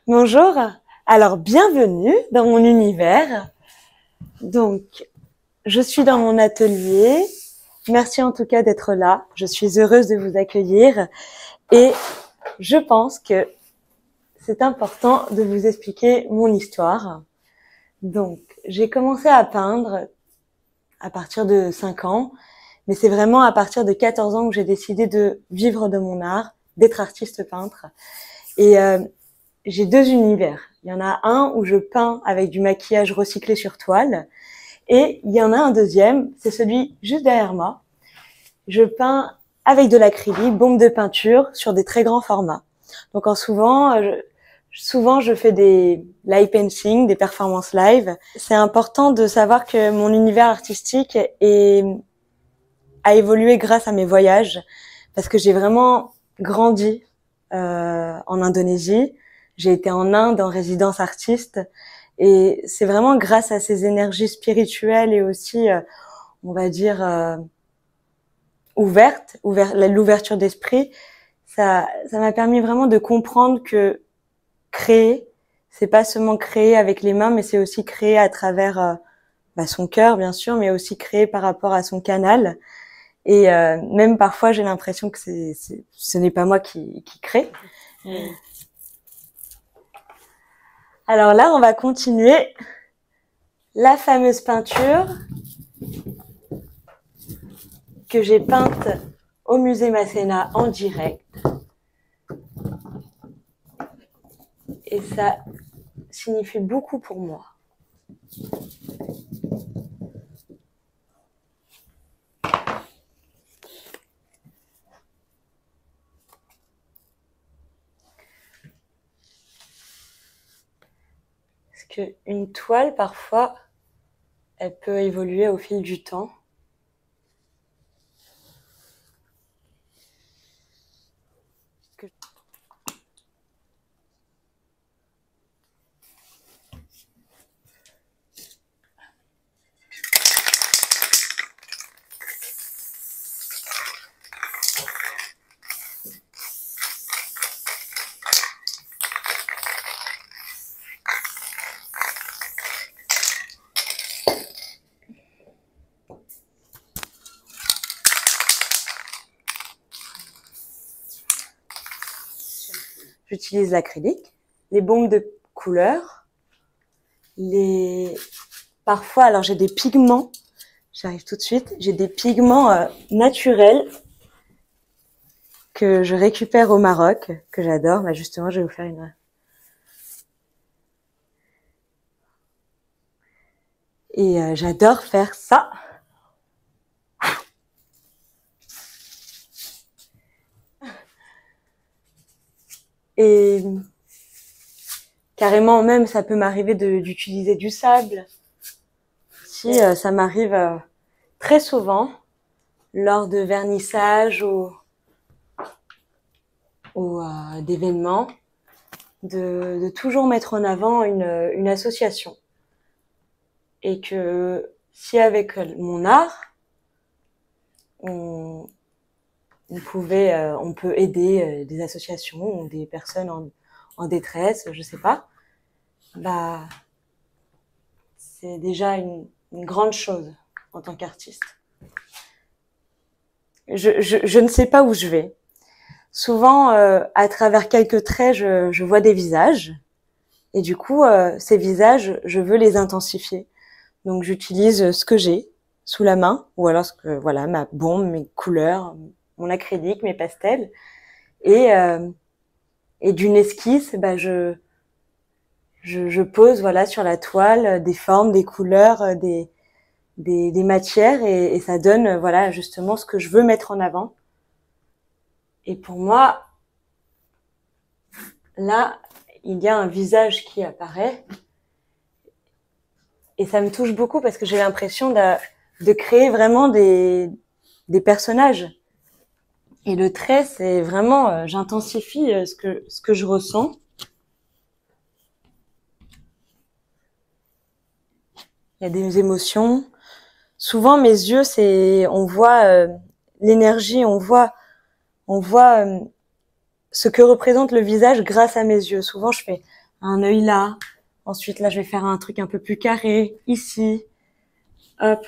Bonjour, alors bienvenue dans mon univers. Donc, je suis dans mon atelier. Merci en tout cas d'être là. Je suis heureuse de vous accueillir et je pense que c'est important de vous expliquer mon histoire. Donc, j'ai commencé à peindre à partir de 5 ans, mais c'est vraiment à partir de 14 ans que j'ai décidé de vivre de mon art, d'être artiste peintre. Et j'ai deux univers. Il y en a un où je peins avec du maquillage recyclé sur toile. Et il y en a un deuxième, c'est celui juste derrière moi. Je peins avec de l'acrylique, bombe de peinture sur des très grands formats. Donc souvent je fais des live painting, des performances live. C'est important de savoir que mon univers artistique a évolué grâce à mes voyages, parce que j'ai vraiment grandi en Indonésie. J'ai été en Inde en résidence artiste et c'est vraiment grâce à ces énergies spirituelles et aussi, on va dire, l'ouverture d'esprit, ça m'a permis vraiment de comprendre que créer, c'est pas seulement créer avec les mains, mais c'est aussi créer à travers son cœur, bien sûr, mais aussi créer par rapport à son canal. Et même parfois, j'ai l'impression que ce n'est pas moi qui crée. Alors là, on va continuer la fameuse peinture que j'ai peinte au musée Masséna en direct. Et ça signifie beaucoup pour moi. Parce qu'une toile, parfois, elle peut évoluer au fil du temps. J'utilise l'acrylique, les bombes de couleurs, parfois, alors j'ai des pigments, j'arrive tout de suite, j'ai des pigments naturels que je récupère au Maroc, que j'adore. Bah justement, je vais vous faire une... Et j'adore faire ça. Et carrément, même, ça peut m'arriver d'utiliser du sable. Si ça m'arrive très souvent lors de vernissages ou d'événements, de toujours mettre en avant une association. Et que si avec mon art, on peut aider des associations ou des personnes en détresse, je sais pas, bah, c'est déjà une grande chose en tant qu'artiste. Je ne sais pas où je vais. Souvent, à travers quelques traits, je vois des visages. Et du coup, ces visages, je veux les intensifier. Donc, j'utilise ce que j'ai sous la main, ou alors ma bombe, mes couleurs, mon acrylique, mes pastels. Et d'une esquisse, bah, je pose, voilà, sur la toile des formes, des couleurs, des matières, et ça donne, voilà, justement ce que je veux mettre en avant. Et pour moi, là, il y a un visage qui apparaît. Et ça me touche beaucoup parce que j'ai l'impression de créer vraiment des personnages. Et le trait, c'est vraiment, j'intensifie ce que je ressens. Il y a des émotions. Souvent, mes yeux, on voit l'énergie, on voit ce que représente le visage grâce à mes yeux. Souvent, je fais un œil là. Ensuite, là, je vais faire un truc un peu plus carré, ici. Hop.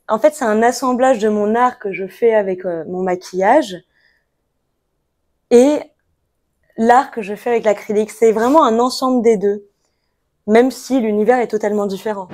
En fait, c'est un assemblage de mon art que je fais avec mon maquillage et l'art que je fais avec l'acrylique. C'est vraiment un ensemble des deux, même si l'univers est totalement différent.